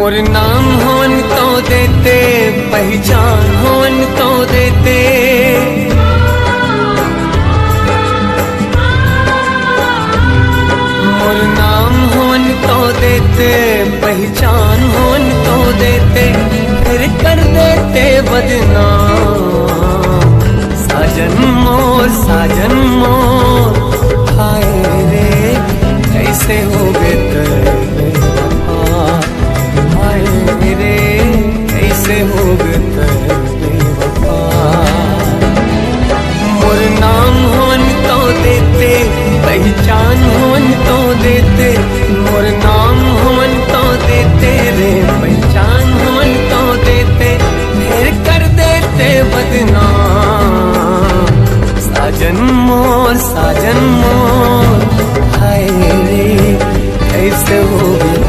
मोर नाम होन तो देते, पहचान होन तो देते। मोर नाम होन तो देते, पहचान होन तो देते, फिर कर देते बदनाम। साजन मोर हाय रे, कैसे हो गए बेवफा। हाय रे, कैसे हो गए बेवफा। मोर नाम होन तो देते, पहचान होन तो देते। मोर नाम होन तो देते रे, पहचान होन तो देते, फिर कर देते बदनाम। साजन मोर हाय रे, कैसे हो